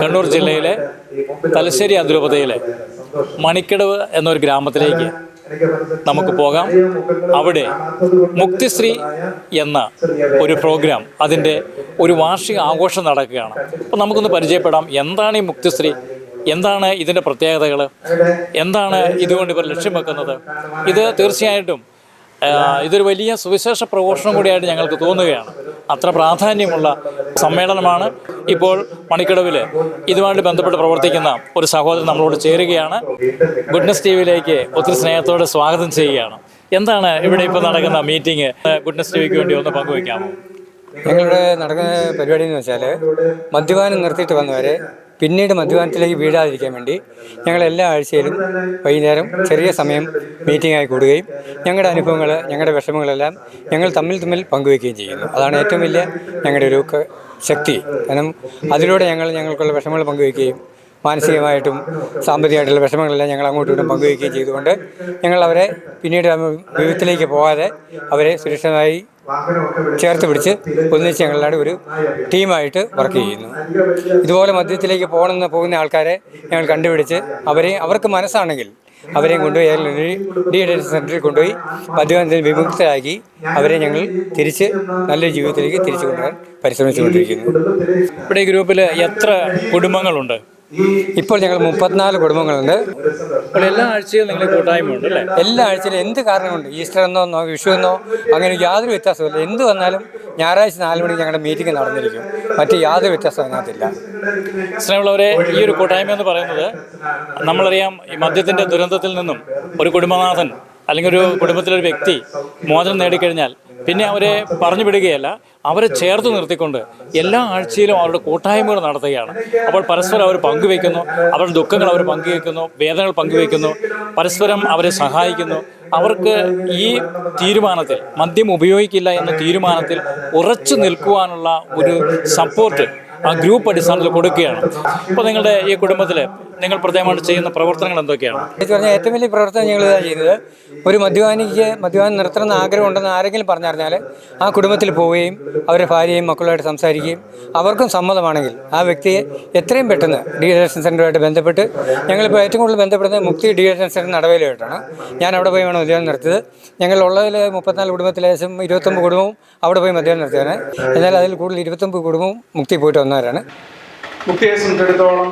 കണ്ണൂർ ജില്ലയിലെ തലശ്ശേരി അതിരൂപതയിലെ മണിക്കടവ് എന്നൊരു ഗ്രാമത്തിലേക്ക് നമുക്ക് പോകാം. അവിടെ മുക്തിശ്രീ എന്ന ഒരു പ്രോഗ്രാം, അതിൻ്റെ ഒരു വാർഷിക ആഘോഷം നടക്കുകയാണ്. അപ്പോൾ നമുക്കൊന്ന് പരിചയപ്പെടാം. എന്താണ് ഈ മുക്തിശ്രീ, എന്താണ് ഇതിൻ്റെ പ്രത്യേകതകൾ, എന്താണ് ഇതുകൊണ്ട് ഇവർ ലക്ഷ്യം വെക്കുന്നത്? ഇത് തീർച്ചയായിട്ടും ഇതൊരു വലിയ സുവിശേഷ പ്രഘോഷണം കൂടിയായിട്ട് ഞങ്ങൾക്ക് തോന്നുകയാണ്. അത്ര പ്രാധാന്യമുള്ള സമ്മേളനമാണ്. ഇപ്പോൾ മണിക്കടവിൽ ഇതുമായിട്ട് ബന്ധപ്പെട്ട് പ്രവർത്തിക്കുന്ന ഒരു സഹോദരൻ നമ്മളോട് ചേരുകയാണ്. ഗുഡ്നസ് ടി വിയിലേക്ക് ഒത്തിരി സ്നേഹത്തോടെ സ്വാഗതം ചെയ്യുകയാണ്. എന്താണ് ഇവിടെ ഇപ്പോൾ നടക്കുന്ന മീറ്റിംഗ്? ഗുഡ്നസ് ടി വിക്ക് വേണ്ടി ഒന്ന് പങ്കുവയ്ക്കാമോ? ഞങ്ങളുടെ നടക്കുന്ന പരിപാടി എന്ന് വെച്ചാൽ മദ്യപാനം നിർത്തിയിട്ട് വന്നവരെ പിന്നീട് മദ്യപാനത്തിലേക്ക് വീഴാതിരിക്കാൻ വേണ്ടി ഞങ്ങൾ എല്ലാ ആഴ്ചയിലും വൈകുന്നേരം ചെറിയ സമയം മീറ്റിംഗായി കൂടുകയും ഞങ്ങളുടെ അനുഭവങ്ങൾ, ഞങ്ങളുടെ വിഷമങ്ങളെല്ലാം ഞങ്ങൾ തമ്മിൽ പങ്കുവയ്ക്കുകയും ചെയ്യുന്നു. അതാണ് ഏറ്റവും വലിയ ഞങ്ങളുടെ ഒരു ശക്തി. കാരണം അതിലൂടെ ഞങ്ങൾക്കുള്ള വിഷമങ്ങൾ പങ്കുവയ്ക്കുകയും മാനസികമായിട്ടും സാമ്പത്തികമായിട്ടുള്ള വിഷമങ്ങളെല്ലാം ഞങ്ങൾ അങ്ങോട്ടും ഇങ്ങോട്ടും പങ്കുവയ്ക്കുകയും ചെയ്തുകൊണ്ട് ഞങ്ങൾ അവരെ പിന്നീട് വിപത്തിലേക്ക് പോകാതെ അവരെ സുരക്ഷിതമായി ചേർത്ത് പിടിച്ച് ഒന്നിച്ച് ഞങ്ങളുടെ ഒരു ടീമായിട്ട് വർക്ക് ചെയ്യുന്നു. ഇതുപോലെ മദ്യത്തിലേക്ക് പോകുന്ന ആൾക്കാരെ ഞങ്ങൾ കണ്ടുപിടിച്ച് അവർക്ക് മനസ്സാണെങ്കിൽ അവരെയും കൊണ്ടുപോയി ഏതെങ്കിലും ഡി അഡിക്ഷൻ സെൻറ്ററിൽ കൊണ്ടുപോയി മദ്യപാനത്തിന് വിമുക്തരാക്കി അവരെ ഞങ്ങൾ തിരിച്ച് നല്ലൊരു ജീവിതത്തിലേക്ക് തിരിച്ചു കൊണ്ടുവരാൻ പരിശ്രമിച്ചുകൊണ്ടിരിക്കുന്നു. ഇവിടെ ഈ ഗ്രൂപ്പിൽ എത്ര കുടുംബങ്ങളുണ്ട്? ഇപ്പോൾ ഞങ്ങൾ 34 കുടുംബങ്ങളുണ്ട്. അപ്പോൾ എല്ലാ ആഴ്ചയും നിങ്ങൾ കൂട്ടായ്മ ഉണ്ട് അല്ലേ? എല്ലാ ആഴ്ചയിലും എന്ത് കാരണമുണ്ട്, ഈസ്റ്റർ എന്നോ വിഷു എന്നോ അങ്ങനെ യാതൊരു വ്യത്യാസമില്ല. എന്ത് വന്നാലും ഞായറാഴ്ച 4 മണിക്ക് ഞങ്ങളുടെ മീറ്റിംഗ് നടന്നിരിക്കും. മറ്റ് യാതൊരു വ്യത്യാസവും അതിനകത്തില്ല. സ്നേഹമുള്ളവരെ, ഈ ഒരു കൂട്ടായ്മ എന്ന് പറയുന്നത് നമ്മളറിയാം, ഈ മദ്യത്തിൻ്റെ ദുരന്തത്തിൽ നിന്നും ഒരു കുടുംബനാഥൻ അല്ലെങ്കിൽ ഒരു കുടുംബത്തിലൊരു വ്യക്തി മോചനം നേടിക്കഴിഞ്ഞാൽ പിന്നെ അവരെ പറഞ്ഞു വിടുകയല്ല, അവരെ ചേർത്ത് നിർത്തിക്കൊണ്ട് എല്ലാ ആഴ്ചയിലും അവരുടെ കൂട്ടായ്മകൾ നടത്തുകയാണ്. അപ്പോൾ പരസ്പരം അവർ പങ്കുവയ്ക്കുന്നു, അവരുടെ ദുഃഖങ്ങൾ അവർ പങ്കുവയ്ക്കുന്നു, വേദനകൾ പങ്കുവയ്ക്കുന്നു, പരസ്പരം അവരെ സഹായിക്കുന്നു. അവർക്ക് ഈ തീരുമാനത്തിൽ, മദ്യം ഉപയോഗിക്കില്ല എന്ന തീരുമാനത്തിൽ ഉറച്ചു നിൽക്കുവാനുള്ള ഒരു സപ്പോർട്ട് ആ ഗ്രൂപ്പ് അടിസ്ഥാനത്തിൽ കൊടുക്കുകയാണ്. അപ്പോൾ നിങ്ങളുടെ ഈ കുടുംബത്തിൽ നിങ്ങൾ പ്രത്യേകമായിട്ട് ചെയ്യുന്ന പ്രവർത്തനങ്ങൾ എന്തൊക്കെയാണ്? ഏറ്റവും വലിയ പ്രവർത്തനം ഞങ്ങൾ ഇതാണ് ചെയ്യുന്നത്. ഒരു മദ്യപാനം നിർത്തണമെന്ന് ആഗ്രഹം ഉണ്ടെന്ന് ആരെങ്കിലും പറഞ്ഞറിഞ്ഞാൽ ആ കുടുംബത്തിൽ പോവുകയും അവരുടെ ഭാര്യയും മക്കളുമായിട്ട് സംസാരിക്കുകയും അവർക്കും സമ്മതമാണെങ്കിൽ ആ വ്യക്തിയെ എത്രയും പെട്ടെന്ന് ഡി അഡിക്ഷൻ സെൻ്ററുമായിട്ട് ബന്ധപ്പെട്ട്, ഞങ്ങളിപ്പോൾ ഏറ്റവും കൂടുതൽ ബന്ധപ്പെടുന്നത് മുക്തി ഡി അഡിക്ഷൻ സെൻ്റർ നടവേലുമായിട്ടാണ്. ഞാൻ അവിടെ പോയി വേണം മദ്യപാനം നിർത്തിയത്. ഞങ്ങളുള്ളതിൽ 34 കുടുംബത്തിൽ ഏകദേശം 29 കുടുംബവും അവിടെ പോയി മദ്യപാനം നിർത്തിയാണ്. എന്നാൽ അതിൽ കൂടുതൽ 29 കുടുംബവും മുക്തി പോയിട്ട് വന്നവരാണ്. മുക്തിയെ സംബന്ധിച്ചിടത്തോളം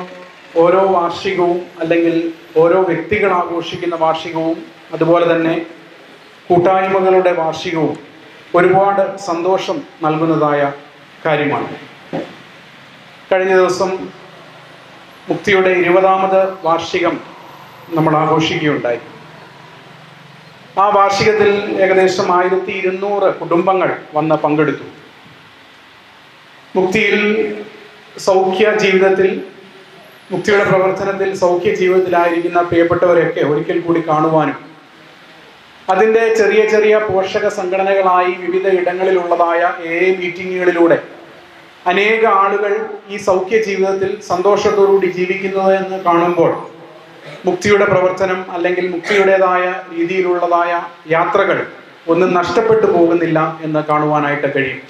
ഓരോ വാർഷികവും അല്ലെങ്കിൽ ഓരോ വ്യക്തികൾ ആഘോഷിക്കുന്ന വാർഷികവും അതുപോലെ തന്നെ കൂട്ടായ്മകളുടെ വാർഷികവും ഒരുപാട് സന്തോഷം നൽകുന്നതായ കാര്യമാണ്. കഴിഞ്ഞ ദിവസം മുക്തിയുടെ 20ാമത് വാർഷികം നമ്മൾ ആഘോഷിക്കുകയുണ്ടായി. ആ വാർഷികത്തിൽ ഏകദേശം 1200 കുടുംബങ്ങൾ വന്ന് പങ്കെടുത്തു. മുക്തിയിൽ സൗഖ്യ ജീവിതത്തിൽ, മുക്തിയുടെ പ്രവർത്തനത്തിൽ സൗഖ്യ ജീവിതത്തിലായിരിക്കുന്ന പ്രിയപ്പെട്ടവരെയൊക്കെ ഒരിക്കൽ കൂടി കാണുവാനും അതിൻ്റെ ചെറിയ ചെറിയ പോഷക സംഘടനകളായി വിവിധ ഇടങ്ങളിലുള്ളതായ മീറ്റിങ്ങുകളിലൂടെ അനേക ആളുകൾ ഈ സൗഖ്യ ജീവിതത്തിൽ സന്തോഷത്തോടുകൂടി ജീവിക്കുന്നത് എന്ന് കാണുമ്പോൾ മുക്തിയുടെ പ്രവർത്തനം അല്ലെങ്കിൽ മുക്തിയുടേതായ രീതിയിലുള്ളതായ യാത്രകൾ ഒന്നും നഷ്ടപ്പെട്ടു പോകുന്നില്ല എന്ന് കാണുവാനായിട്ട് കഴിയും.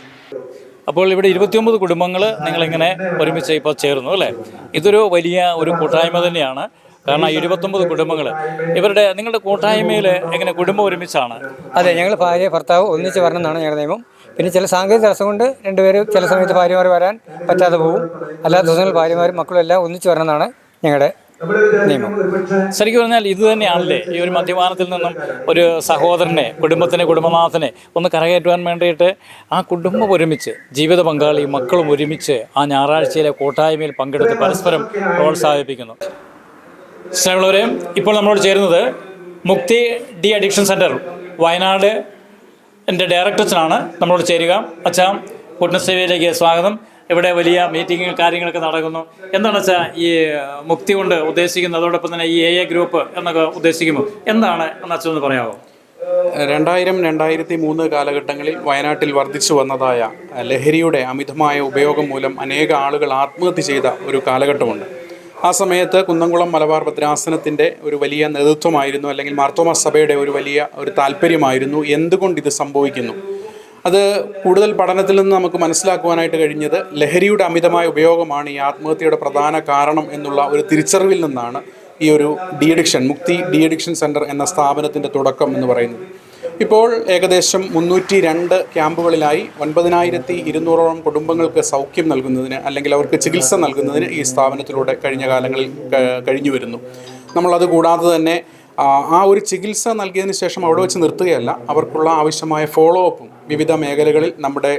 അപ്പോൾ ഇവിടെ 29 കുടുംബങ്ങൾ നിങ്ങളിങ്ങനെ ഒരുമിച്ച് ഇപ്പോൾ ചേർന്നു അല്ലേ? ഇതൊരു വലിയ ഒരു കൂട്ടായ്മ തന്നെയാണ്. കാരണം 29 കുടുംബങ്ങൾ നിങ്ങളുടെ കൂട്ടായ്മയിൽ എങ്ങനെ കുടുംബം ഒരുമിച്ചാണ്? അതെ, ഞങ്ങൾ ഭാര്യ ഭർത്താവ് ഒന്നിച്ച് വരണം എന്നാണ് ഞങ്ങളുടെ നിയമം. പിന്നെ ചില സാങ്കേതിക തടസ്സം കൊണ്ട് രണ്ടുപേരും ചില സമയത്ത് ഭാര്യമാർ വരാൻ പറ്റാതെ പോകും. അല്ലാത്ത ദിവസങ്ങളിൽ ഭാര്യമാരും മക്കളും എല്ലാം ഒന്നിച്ച് വരണം എന്നാണ് ഞങ്ങളുടെ നിയമം. ശരിക്കും പറഞ്ഞാൽ ഇത് തന്നെയാണല്ലേ ഈ ഒരു മദ്യപാനത്തിൽ നിന്നും ഒരു സഹോദരനെ, കുടുംബനാഥനെ ഒന്ന് കരകയറ്റുവാൻ വേണ്ടിയിട്ട് ആ കുടുംബം ഒരുമിച്ച്, ജീവിത പങ്കാളി മക്കളും ഒരുമിച്ച് ആ ഞായറാഴ്ചയിലെ കൂട്ടായ്മയിൽ പങ്കെടുത്ത് പരസ്പരം പ്രോത്സാഹിപ്പിക്കുന്നു. സ്നേഹമുള്ളവരെ, ഇപ്പോൾ നമ്മളോട് ചേരുന്നത് മുക്തി ഡി അഡിക്ഷൻ സെൻറ്റർ വയനാട് ഡയറക്ടറാണ് നമ്മളോട് ചേരുക. അച്ഛാ, ഗുഡ്നസ് ടിവിയിലേക്ക് സ്വാഗതം. ഇവിടെ വലിയ മീറ്റിങ്ങുകൾ കാര്യങ്ങളൊക്കെ നടക്കുന്നു. എന്താണ് വെച്ചാൽ ഈ മുക്തി കൊണ്ട് ഉദ്ദേശിക്കുന്നത്? അതോടൊപ്പം തന്നെ ഈ AA ഗ്രൂപ്പ് എന്നൊക്കെ ഉദ്ദേശിക്കുമ്പോൾ എന്താണ് എന്ന് അച്ഛനൊന്ന് പറയാമോ? 2000-2003 കാലഘട്ടങ്ങളിൽ വയനാട്ടിൽ വർദ്ധിച്ചു വന്നതായ ലഹരിയുടെ അമിതമായ ഉപയോഗം മൂലം അനേക ആളുകൾ ആത്മഹത്യ ചെയ്ത ഒരു കാലഘട്ടമുണ്ട്. ആ സമയത്ത് കുന്നംകുളം മലബാർ ഭദ്രാസനത്തിൻ്റെ ഒരു വലിയ നേതൃത്വമായിരുന്നു, അല്ലെങ്കിൽ മാർത്തോമാ സഭയുടെ ഒരു വലിയ താല്പര്യമായിരുന്നു എന്തുകൊണ്ട് ഇത് സംഭവിക്കുന്നു. അത് കൂടുതൽ പഠനത്തിൽ നിന്ന് നമുക്ക് മനസ്സിലാക്കുവാനായിട്ട് കഴിഞ്ഞത് ലഹരിയുടെ അമിതമായ ഉപയോഗമാണ് ഈ ആത്മഹത്യയുടെ പ്രധാന കാരണം എന്നുള്ള ഒരു തിരിച്ചറിവിൽ നിന്നാണ് ഈ ഒരു മുക്തി ഡി അഡിക്ഷൻ സെൻറ്റർ എന്ന സ്ഥാപനത്തിൻ്റെ തുടക്കം എന്ന് പറയുന്നത്. ഇപ്പോൾ ഏകദേശം 302 ക്യാമ്പുകളിലായി 9200ഓളം കുടുംബങ്ങൾക്ക് സൗഖ്യം നൽകുന്നതിന് അല്ലെങ്കിൽ അവർക്ക് ചികിത്സ നൽകുന്നതിന് ഈ സ്ഥാപനത്തിലൂടെ കഴിഞ്ഞ കാലങ്ങളിൽ കഴിഞ്ഞു വരുന്നു. നമ്മളത് കൂടാതെ തന്നെ ആ ഒരു ചികിത്സ നൽകിയതിന് ശേഷം അവിടെ വെച്ച് നിർത്തുകയല്ല, അവർക്കുള്ള ആവശ്യമായ ഫോളോ അപ്പും വിവിധ മേഖലകളിൽ നമ്മുടെ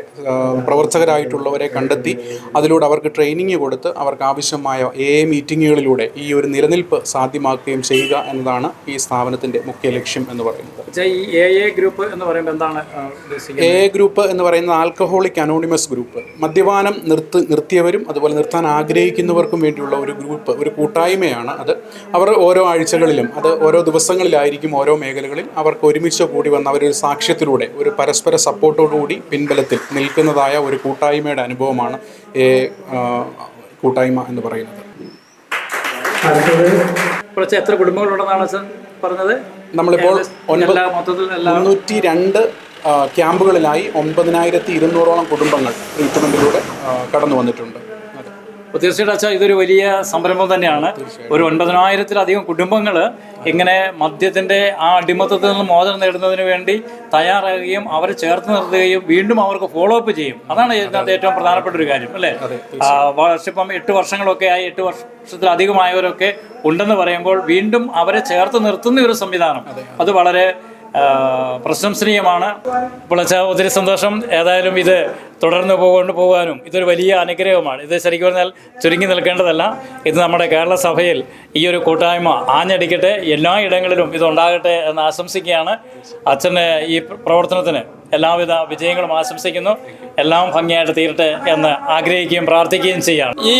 പ്രവർത്തകരായിട്ടുള്ളവരെ കണ്ടെത്തി അതിലൂടെ അവർക്ക് ട്രെയിനിങ് കൊടുത്ത് അവർക്ക് ആവശ്യമായ മീറ്റിങ്ങുകളിലൂടെ ഈ ഒരു നിലനിൽപ്പ് സാധ്യമാക്കുകയും ചെയ്യുക എന്നതാണ് ഈ സ്ഥാപനത്തിൻ്റെ മുഖ്യ ലക്ഷ്യം എന്ന് പറയുന്നത്. ഈ ഗ്രൂപ്പ് എന്ന് പറയുമ്പോൾ എന്താണ് ഗ്രൂപ്പ് എന്ന് പറയുന്നത് ആൽക്കഹോളിക് അനോണിമസ് ഗ്രൂപ്പ്. മദ്യപാനം നിർത്തിയവരും അതുപോലെ നിർത്താൻ ആഗ്രഹിക്കുന്നവർക്കും വേണ്ടിയുള്ള ഒരു ഗ്രൂപ്പ്, ഒരു കൂട്ടായ്മയാണ് അത്. അവർ ഓരോ ആഴ്ചകളിലും അത് ഓരോ ദിവസങ്ങളിലായിരിക്കും ഓരോ മേഖലകളിൽ അവർക്ക് ഒരുമിച്ച് കൂടി വന്ന അവരൊരു സാക്ഷ്യത്തിലൂടെ ഒരു പരസ്പര സപ്പോർട്ടോടുകൂടി പിൻബലത്തിൽ നിൽക്കുന്നതായ ഒരു കൂട്ടായ്മയുടെ അനുഭവമാണ് കൂട്ടായ്മ എന്ന് പറയുന്നത്. എത്ര കുടുംബങ്ങളുണ്ടെന്നാണ് സർ പറഞ്ഞത്? നമ്മളിപ്പോൾ 302 ക്യാമ്പുകളിലായി 9200ഓളം കുടുംബങ്ങൾ ട്രീറ്റ്മെൻറ്റിലൂടെ കടന്നു വന്നിട്ടുണ്ട്. തീർച്ചയായിട്ടും അച്ഛാ, ഇതൊരു വലിയ സംരംഭം തന്നെയാണ്. ഒരു 9000-ത്തിലധികം കുടുംബങ്ങൾ ഇങ്ങനെ മദ്യത്തിൻ്റെ ആ അടിമത്തത്തിൽ നിന്ന് മോചനം നേടുന്നതിന് വേണ്ടി തയ്യാറാകുകയും അവരെ ചേർത്ത് നിർത്തുകയും വീണ്ടും അവർക്ക് ഫോളോ അപ്പ് ചെയ്യും. അതാണ് ഇതിനകത്ത് ഏറ്റവും പ്രധാനപ്പെട്ട ഒരു കാര്യം, അല്ലേ? ഇപ്പം 8 വർഷങ്ങളൊക്കെ ആയി, 8 വർഷത്തിലധികമായവരൊക്കെ ഉണ്ടെന്ന് പറയുമ്പോൾ വീണ്ടും അവരെ ചേർത്ത് നിർത്തുന്ന ഒരു സംവിധാനം, അത് വളരെ പ്രശംസനീയമാണ്. ഇപ്പോൾ ഒത്തിരി സന്തോഷം. ഏതായാലും ഇത് തുടർന്ന് പോകാനും ഇതൊരു വലിയ അനുഗ്രഹമാണ്. ഇത് ശരിക്കും പറഞ്ഞാൽ ചുരുങ്ങി നിൽക്കേണ്ടതല്ല. ഇത് നമ്മുടെ കേരള സഭയിൽ ഈ ഒരു കൂട്ടായ്മ ആഞ്ഞടിക്കട്ടെ, എല്ലാ ഇടങ്ങളിലും ഇതുണ്ടാകട്ടെ എന്ന് ആശംസിക്കുകയാണ്. അച്ഛൻ്റെ ഈ പ്രവർത്തനത്തിന് എല്ലാവിധ വിജയങ്ങളും ആശംസിക്കുന്നു. എല്ലാം ഭംഗിയായിട്ട് തീരട്ടെ എന്ന് ആഗ്രഹിക്കുകയും പ്രാർത്ഥിക്കുകയും ചെയ്യാണ്. ഈ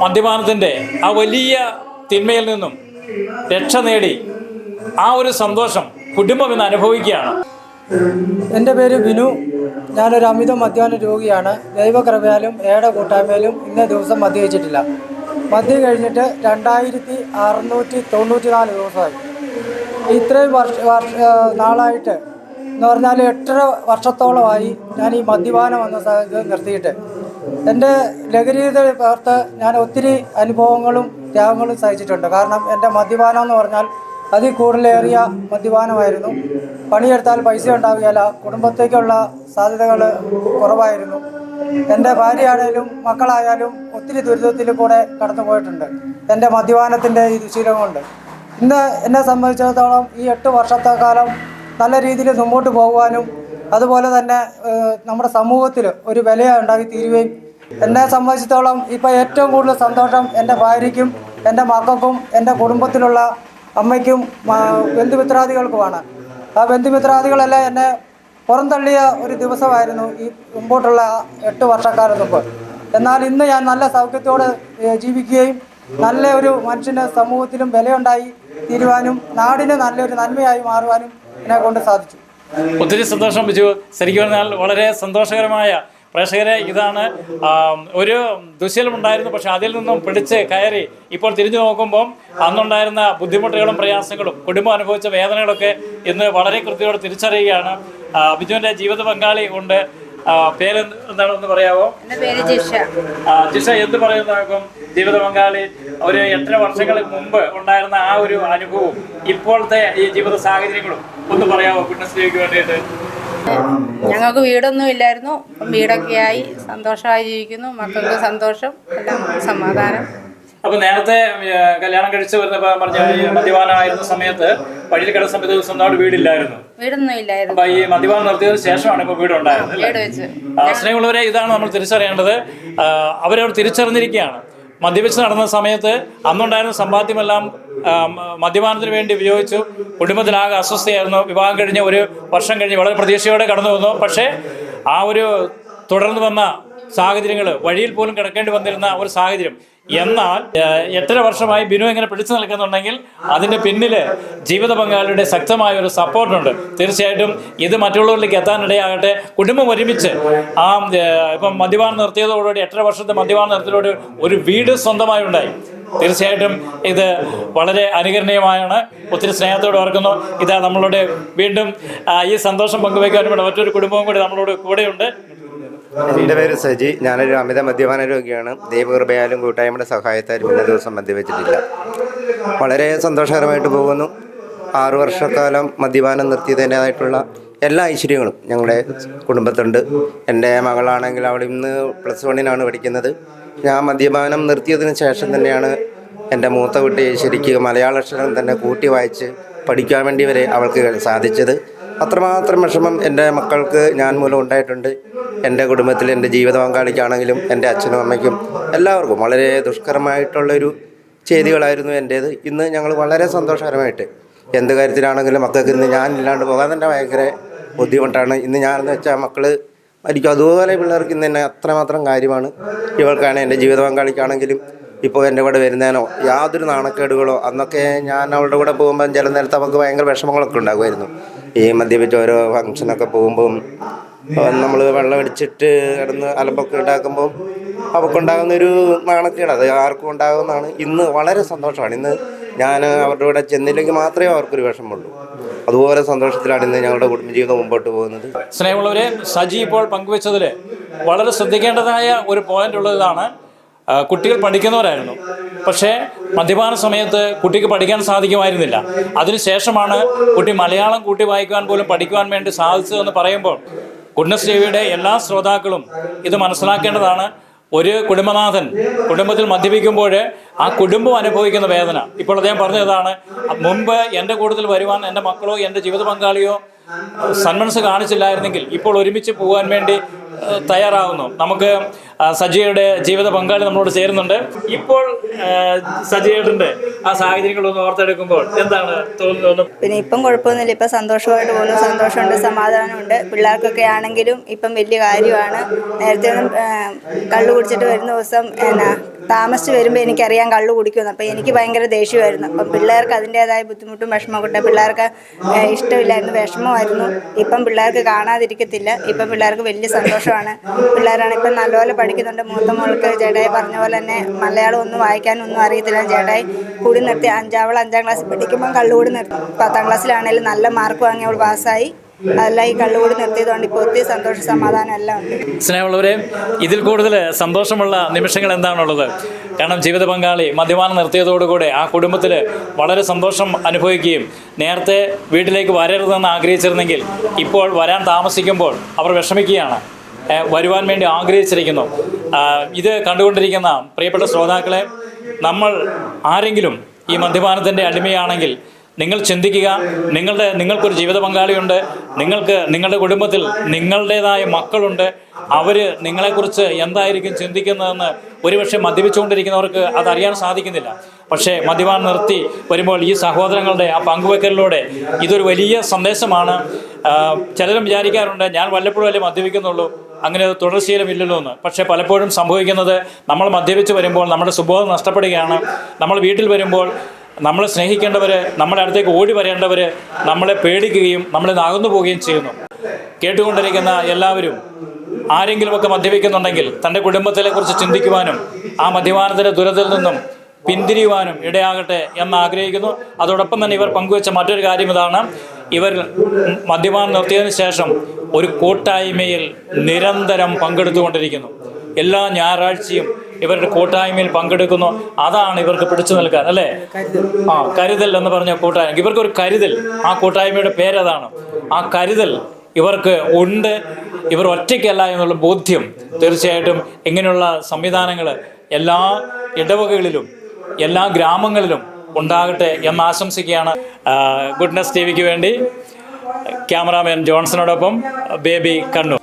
മദ്യപാനത്തിൻ്റെ ആ വലിയ തിന്മയിൽ നിന്നും രക്ഷ നേടി ആ ഒരു സന്തോഷം കുടുംബം ഇന്ന് അനുഭവിക്കുകയാണ്. എൻ്റെ പേര് ബിനു. ഞാനൊരു അമിത മദ്യപാന രോഗിയാണ്. ദൈവകൃപയാലും ഏടെ കൂട്ടായ്മയിലും ഇന്നേ ദിവസം മദ്യപിച്ചിട്ടില്ല. മദ്യം കഴിഞ്ഞിട്ട് 2694 ദിവസമായി. ഇത്രയും നാളായിട്ട് എന്ന് പറഞ്ഞാൽ 8 വർഷത്തോളമായി ഞാൻ ഈ മദ്യപാനം എന്ന ഇത് നിർത്തിയിട്ട്. എൻ്റെ ലഹരിയുടെ പുറത്ത് ഞാൻ ഒത്തിരി അനുഭവങ്ങളും ത്യാഗങ്ങളും സഹിച്ചിട്ടുണ്ട്. കാരണം എൻ്റെ മദ്യപാനം എന്ന് പറഞ്ഞാൽ അതിൽ കൂടുതലേറിയ മദ്യപാനമായിരുന്നു. പണിയെടുത്താൽ പൈസ ഉണ്ടാവുകയില്ല, കുടുംബത്തേക്കുള്ള സാധ്യതകൾ കുറവായിരുന്നു. എൻ്റെ ഭാര്യയാണേലും മക്കളായാലും ഒത്തിരി ദുരിതത്തിൽ കൂടെ കടന്നു പോയിട്ടുണ്ട് എൻ്റെ മദ്യപാനത്തിൻ്റെ ഈ ദുശീലം കൊണ്ട്. ഇന്ന് എന്നെ സംബന്ധിച്ചിടത്തോളം ഈ 8 വർഷത്തെ കാലം നല്ല രീതിയിൽ മുമ്പോട്ട് പോകുവാനും അതുപോലെ തന്നെ നമ്മുടെ സമൂഹത്തിൽ ഒരു വില ഉണ്ടാക്കി തീരുകയും, എന്നെ സംബന്ധിച്ചിടത്തോളം ഇപ്പോൾ ഏറ്റവും കൂടുതൽ സന്തോഷം എൻ്റെ ഭാര്യയ്ക്കും എൻ്റെ മക്കൾക്കും എൻ്റെ കുടുംബത്തിലുള്ള അമ്മയ്ക്കും ബന്ധുമിത്രാദികൾക്കുമാണ്. ആ ബന്ധുമിത്രാദികളെല്ലാം എന്നെ പുറന്തള്ളിയ ഒരു ദിവസമായിരുന്നു ഈ മുമ്പോട്ടുള്ള 8 വർഷക്കാലം മുമ്പ്. എന്നാൽ ഇന്ന് ഞാൻ നല്ല സൗഖ്യത്തോടെ ജീവിക്കുകയും നല്ല ഒരു മനുഷ്യന് സമൂഹത്തിലും വിലയുണ്ടായി തീരുവാനും നാടിന് നല്ലൊരു നന്മയായി മാറുവാനും എന്നെ കൊണ്ട് സാധിച്ചു. ഒത്തിരി സന്തോഷം ബിജു. ശരിക്കും പറഞ്ഞാൽ വളരെ സന്തോഷകരമായ പ്രേക്ഷകരെ, ഇതാണ് ഒരു ദുശ്ശീലമുണ്ടായിരുന്നു, പക്ഷെ അതിൽ നിന്നും പിടിച്ച് കയറി ഇപ്പോൾ തിരിഞ്ഞു നോക്കുമ്പോൾ അന്നുണ്ടായിരുന്ന ബുദ്ധിമുട്ടുകളും പ്രയാസങ്ങളും കുടുംബം അനുഭവിച്ച വേദനകളൊക്കെ ഇന്ന് വളരെ കൃത്യയോടെ തിരിച്ചറിയുകയാണ്. ബിജുവിൻ്റെ ജീവിത പങ്കാളി ഉണ്ട്. പേര് എന്താണെന്ന് പറയാമോ? ജിഷ, എന്ത് പറയുന്നു? ജീവിത പങ്കാളി ഒരു 8 വർഷങ്ങൾക്ക് മുമ്പ് ഉണ്ടായിരുന്ന ആ ഒരു അനുഭവവും ഇപ്പോഴത്തെ ഈ ജീവിത സാഹചര്യങ്ങളും ഒന്ന് പറയാമോ കുടുംബശ്രീക്ക് വേണ്ടിയിട്ട്? ഞങ്ങൾക്ക് വീടൊന്നും ഇല്ലായിരുന്നു. വീടൊക്കെ ആയി സന്തോഷമായി ജീവിക്കുന്നു. മക്കൾക്ക് സന്തോഷം, എല്ലാം സമാധാനം. അപ്പൊ നേരത്തെ കല്യാണം കഴിച്ച് വരുന്നപ്പോ പറഞ്ഞ മദ്യപാനായിരുന്ന സമയത്ത് വഴിയിൽ കിടന്ന സമയത്ത് സ്വന്തമായിട്ട് വീടില്ലായിരുന്നു, വീടൊന്നും ഇല്ലായിരുന്നു. അപ്പൊ ഈ മദ്യപാനം നിർത്തിയതിനു ശേഷമാണ് ഇപ്പൊ വീടുണ്ടായിരുന്നത്. സ്നേഹമുള്ളവരെ, ഇതാണ് നമ്മൾ തിരിച്ചറിയേണ്ടത്. അവരവർ തിരിച്ചറിഞ്ഞിരിക്കുകയാണ്. മദ്യപിച്ച് നടന്ന സമയത്ത് അന്നുണ്ടായിരുന്ന സമ്പാദ്യമെല്ലാം മദ്യപാനത്തിന് വേണ്ടി ഉപയോഗിച്ചു. കുടുംബത്തിലാകെ അസ്വസ്ഥയായിരുന്നു. വിവാഹം കഴിഞ്ഞ് 1 വർഷം കഴിഞ്ഞ് വളരെ പ്രതീക്ഷയോടെ കടന്നു വന്നു. പക്ഷേ ആ ഒരു തുടർന്ന് വന്ന സാഹചര്യങ്ങൾ, വഴിയിൽ പോലും കിടക്കേണ്ടി വന്നിരുന്ന ഒരു സാഹചര്യം. എന്നാൽ 8.5 വർഷമായി ബിനു ഇങ്ങനെ പിടിച്ചു നിൽക്കുന്നുണ്ടെങ്കിൽ അതിൻ്റെ പിന്നിൽ ജീവിത പങ്കാളിയുടെ ശക്തമായ ഒരു സപ്പോർട്ടുണ്ട്. തീർച്ചയായിട്ടും ഇത് മറ്റുള്ളവരിലേക്ക് എത്താനിടയാകട്ടെ. കുടുംബം ഒരുമിച്ച് ഇപ്പം മദ്യപാനം നിർത്തിയതോടുകൂടി 8.5 വർഷത്തെ മദ്യപാനം നിർത്തിയതോടെ ഒരു വീട് സ്വന്തമായി ഉണ്ടായി. തീർച്ചയായിട്ടും ഇത് വളരെ അനുകരണീയമാണ്. ഒത്തിരി സ്നേഹത്തോടെ ഓർക്കുന്നു. ഇതാ നമ്മളോട് വീണ്ടും ഈ സന്തോഷം പങ്കുവയ്ക്കാനും വേണ്ടി മറ്റൊരു കുടുംബവും കൂടി നമ്മളോട് കൂടെയുണ്ട്. എൻ്റെ പേര് സജി. ഞാനൊരു അമിത മദ്യപാന രോഗിയാണ്. ദൈവകൃപയാലും കൂട്ടായ്മയുടെ സഹായത്താലും ഇന്ന ദിവസം മദ്യപിച്ചിട്ടില്ല. വളരെ സന്തോഷകരമായിട്ട് പോകുന്നു. 6 വർഷക്കാലം മദ്യപാനം നിർത്തിയതിൻ്റേതായിട്ടുള്ള എല്ലാ ഐശ്വര്യങ്ങളും ഞങ്ങളുടെ കുടുംബത്തുണ്ട്. എൻ്റെ മകളാണെങ്കിൽ അവൾ ഇന്ന് +1 പഠിക്കുന്നത്. ഞാൻ മദ്യപാനം നിർത്തിയതിന് ശേഷം തന്നെയാണ് എൻ്റെ മൂത്ത കുട്ടി ശരിക്കും മലയാള അക്ഷരം തന്നെ കൂട്ടി വായിച്ച് പഠിക്കാൻ വേണ്ടി വരെ അവൾക്ക് സാധിച്ചത്. അത്രമാത്രം വിഷമം എൻ്റെ മക്കൾക്ക് ഞാൻ മൂലം ഉണ്ടായിട്ടുണ്ട്. എൻ്റെ കുടുംബത്തിൽ എൻ്റെ ജീവിത പങ്കാളിക്കാണെങ്കിലും എൻ്റെ അച്ഛനും അമ്മയ്ക്കും എല്ലാവർക്കും വളരെ ദുഷ്കരമായിട്ടുള്ളൊരു ചെയ്തികളായിരുന്നു എൻ്റേത്. ഇന്ന് ഞങ്ങൾ വളരെ സന്തോഷകരമായിട്ട് എന്ത് കാര്യത്തിലാണെങ്കിലും മക്കൾക്ക് ഇന്ന് ഞാനില്ലാണ്ട് പോകാൻ തന്നെ ഭയങ്കര ബുദ്ധിമുട്ടാണ്. ഇന്ന് ഞാനെന്ന് വെച്ചാൽ മക്കൾ മരിക്കും. അതുപോലെ പിള്ളേർക്ക് ഇന്ന് തന്നെ അത്രമാത്രം കാര്യമാണ്. ഇവൾക്കാണ് എൻ്റെ ജീവിത പങ്കാളിക്കാണെങ്കിലും ഇപ്പോൾ എൻ്റെ കൂടെ വരുന്നതിനോ യാതൊരു നാണക്കേടുകളോ, അന്നൊക്കെ ഞാൻ അവളുടെ കൂടെ പോകുമ്പം ചില നേരത്ത് അവൾക്ക് ഭയങ്കര വിഷമങ്ങളൊക്കെ ഉണ്ടാകുമായിരുന്നു. ഈ മദ്യപിച്ച് ഓരോ ഫംഗ്ഷനൊക്കെ പോകുമ്പം നമ്മൾ വെള്ളം അടിച്ചിട്ട് കിടന്ന് അലമ്പൊക്കെ ഉണ്ടാക്കുമ്പം അവൾക്കുണ്ടാകുന്നൊരു നാണക്കേട് അത് ആർക്കും ഉണ്ടാകുന്നതാണ്. ഇന്ന് വളരെ സന്തോഷമാണ്. ഇന്ന് ഞാൻ അവരുടെ കൂടെ ചെന്നില്ലെങ്കിൽ മാത്രമേ അവർക്കൊരു വിഷമമുള്ളൂ. അതുപോലെ സന്തോഷത്തിലാണ് ഇന്ന് ഞങ്ങളുടെ കുടുംബജീവിതം മുമ്പോട്ട് പോകുന്നത്. സ്നേഹമുള്ളവരെ, സജി ഇപ്പോൾ പങ്കുവെച്ചതിൽ വളരെ ശ്രദ്ധിക്കേണ്ടതായ ഒരു പോയിന്റ് ഉള്ളതാണ്. കുട്ടികൾ പഠിക്കുന്നവരായിരുന്നു. പക്ഷേ മദ്യപാന സമയത്ത് കുട്ടിക്ക് പഠിക്കാൻ സാധിക്കുമായിരുന്നില്ല. അതിനുശേഷമാണ് കുട്ടി മലയാളം കൂട്ടി വായിക്കുവാൻ പോലും പഠിക്കുവാൻ വേണ്ടി സാധിച്ചതെന്ന് പറയുമ്പോൾ ഗുഡ്നസ് ടിവിയുടെ എല്ലാ ശ്രോതാക്കളും ഇത് മനസ്സിലാക്കേണ്ടതാണ്. ഒരു കുടുംബനാഥൻ കുടുംബത്തിൽ മദ്യപിക്കുമ്പോൾ ആ കുടുംബം അനുഭവിക്കുന്ന വേദന. ഇപ്പോൾ അദ്ദേഹം പറഞ്ഞതാണ്, മുമ്പ് എൻ്റെ കൂട്ടത്തിൽ വരുവാൻ എൻ്റെ മക്കളോ എൻ്റെ ജീവിത പങ്കാളിയോ സന്മനസ് കാണിച്ചില്ലായിരുന്നെങ്കിൽ ഇപ്പോൾ ഒരുമിച്ച് പോകാൻ വേണ്ടി തയ്യാറാകുന്നു. നമുക്ക് സജിയുടെ ജീവിത പങ്കാളി നമ്മളോട് ചേരുന്നുണ്ട്. ഇപ്പോൾ സജിയുടെ ആ സാഹചര്യങ്ങളൊന്ന് ഓർത്തെടുക്കുമ്പോൾ എന്താണ് തോന്നുന്നത്? പിന്നെ ഇപ്പം കുഴപ്പമൊന്നുമില്ല. ഇപ്പം സന്തോഷമായിട്ട് പോകുന്നു. സന്തോഷമുണ്ട്, സമാധാനമുണ്ട്. പിള്ളേർക്കൊക്കെ ആണെങ്കിലും ഇപ്പം വലിയ കാര്യമാണ്. നേരത്തെ ഒന്നും കള്ളു കുടിച്ചിട്ട് വരുന്ന ദിവസം താമസിച്ച് വരുമ്പോൾ എനിക്കറിയാം കള്ളു കുടിക്കുമെന്ന്. അപ്പം എനിക്ക് ഭയങ്കര ദേഷ്യമായിരുന്നു. അപ്പം പിള്ളേർക്ക് അതിൻ്റേതായ ബുദ്ധിമുട്ടും വിഷമമൊക്കെ പിള്ളേർക്ക് ഇഷ്ടമില്ലായിരുന്നു, വിഷമമായിരുന്നു. ഇപ്പം പിള്ളേർക്ക് കാണാതിരിക്കത്തില്ല. ഇപ്പം പിള്ളേർക്ക് വലിയ സന്തോഷമാണ്. പിള്ളേരാണ് ഇപ്പം നല്ലപോലെ പഠിക്കുന്നുണ്ട്. മൂത്ത മോൾക്ക് ചേട്ടായി പറഞ്ഞ പോലെ തന്നെ മലയാളം ഒന്നും വായിക്കാനും ഒന്നും അറിയത്തില്ല. ചേട്ടായി കൂടി നിർത്തി 5ാം ക്ലാസ്സിൽ പഠിക്കുമ്പം കള്ളുകൂടി നിർത്തി. 10ാം ക്ലാസ്സിലാണെങ്കിലും നല്ല മാർക്ക് വാങ്ങി അവൾ പാസ്സായി. അതെല്ലാം ഈ കള്ളുകൂടി നിർത്തിയതുകൊണ്ട് ഇപ്പോൾ ഒത്തിരി സന്തോഷം, സമാധാനം എല്ലാം ഉണ്ട്. സ്നേഹമുള്ളവരെ, ഇതിൽ കൂടുതൽ സന്തോഷമുള്ള നിമിഷങ്ങൾ എന്താണുള്ളത്? കാരണം ജീവിത പങ്കാളി മദ്യപാനം നിർത്തിയതോടുകൂടെ ആ കുടുംബത്തിൽ വളരെ സന്തോഷം അനുഭവിക്കുകയും നേരത്തെ വീട്ടിലേക്ക് വരരുതെന്ന് ആഗ്രഹിച്ചിരുന്നെങ്കിൽ ഇപ്പോൾ വരാൻ താമസിക്കുമ്പോൾ അവർ വിഷമിക്കുകയാണ്, വരുവാൻ വേണ്ടി ആഗ്രഹിച്ചിരിക്കുന്നു. ഇത് കണ്ടുകൊണ്ടിരിക്കുന്ന പ്രിയപ്പെട്ട ശ്രോതാക്കളെ, നമ്മൾ ആരെങ്കിലും ഈ മദ്യപാനത്തിൻ്റെ അടിമയാണെങ്കിൽ നിങ്ങൾ ചിന്തിക്കുക. നിങ്ങൾക്കൊരു ജീവിത പങ്കാളിയുണ്ട്. നിങ്ങളുടെ കുടുംബത്തിൽ നിങ്ങളുടേതായ മക്കളുണ്ട്. അവർ നിങ്ങളെക്കുറിച്ച് എന്തായിരിക്കും ചിന്തിക്കുന്നതെന്ന് ഒരുപക്ഷെ മദ്യപിച്ചുകൊണ്ടിരിക്കുന്നവർക്ക് അതറിയാൻ സാധിക്കുന്നില്ല. പക്ഷേ മദ്യപാനം നിർത്തി വരുമ്പോൾ ഈ സഹോദരങ്ങളുടെ ആ പങ്കുവെക്കലിലൂടെ ഇതൊരു വലിയ സന്ദേശമാണ്. ചിലരും വിചാരിക്കാറുണ്ട്, ഞാൻ വല്ലപ്പോഴും അല്ലേ മദ്യപിക്കുന്നുള്ളൂ, അങ്ങനെ തുടർശീലമില്ലല്ലോ എന്ന്. പക്ഷേ പലപ്പോഴും സംഭവിക്കുന്നത്, നമ്മൾ മദ്യപിച്ച് വരുമ്പോൾ നമ്മുടെ സുബോധം നഷ്ടപ്പെടുകയാണ്. നമ്മൾ വീട്ടിൽ വരുമ്പോൾ നമ്മളെ സ്നേഹിക്കേണ്ടവർ, നമ്മുടെ അടുത്തേക്ക് ഓടി വരേണ്ടവർ നമ്മളെ പേടിക്കുകയും നമ്മളെ അകന്നു പോവുകയും ചെയ്യുന്നു. കേട്ടുകൊണ്ടിരിക്കുന്ന എല്ലാവരും ആരെങ്കിലുമൊക്കെ മദ്യപിക്കുന്നുണ്ടെങ്കിൽ തൻ്റെ കുടുംബത്തെക്കുറിച്ച് ചിന്തിക്കുവാനും ആ മദ്യപാനത്തിൻ്റെ ദുരിതത്തിൽ നിന്നും പിന്തിരിയുവാനും ഇടയാകട്ടെ എന്ന് ആഗ്രഹിക്കുന്നു. അതോടൊപ്പം തന്നെ ഇവർ പങ്കുവെച്ച മറ്റൊരു കാര്യം ഇതാണ്, ഇവർ മദ്യപാനം നിർത്തിയതിനു ശേഷം ഒരു കൂട്ടായ്മയിൽ നിരന്തരം പങ്കെടുത്തുകൊണ്ടിരിക്കുന്നു. എല്ലാ ഞായറാഴ്ചയും ഇവരുടെ കൂട്ടായ്മയിൽ പങ്കെടുക്കുന്നു. അതാണ് ഇവർക്ക് പിടിച്ചു നിൽക്കാൻ, അല്ലേ? കരുതൽ എന്ന് പറഞ്ഞ കൂട്ടായ്മ. ഇവർക്കൊരു കരുതൽ, ആ കൂട്ടായ്മയുടെ പേരതാണ്. ആ കരുതൽ ഇവർക്ക് ഉണ്ട്. ഇവർ ഒറ്റയ്ക്കല്ല എന്നുള്ള ബോധ്യം തീർച്ചയായിട്ടും ഇങ്ങനെയുള്ള സംവിധാനങ്ങൾ എല്ലാ ഇടവകകളിലും എല്ലാ ഗ്രാമങ്ങളിലും ഉണ്ടാകട്ടെ എന്ന് ആശംസിക്കുകയാണ്. ഗുഡ്നസ് ടിവിക്ക് വേണ്ടി ക്യാമറാമാൻ ജോൺസണോടൊപ്പം ബേബി കണ്ണൂർ.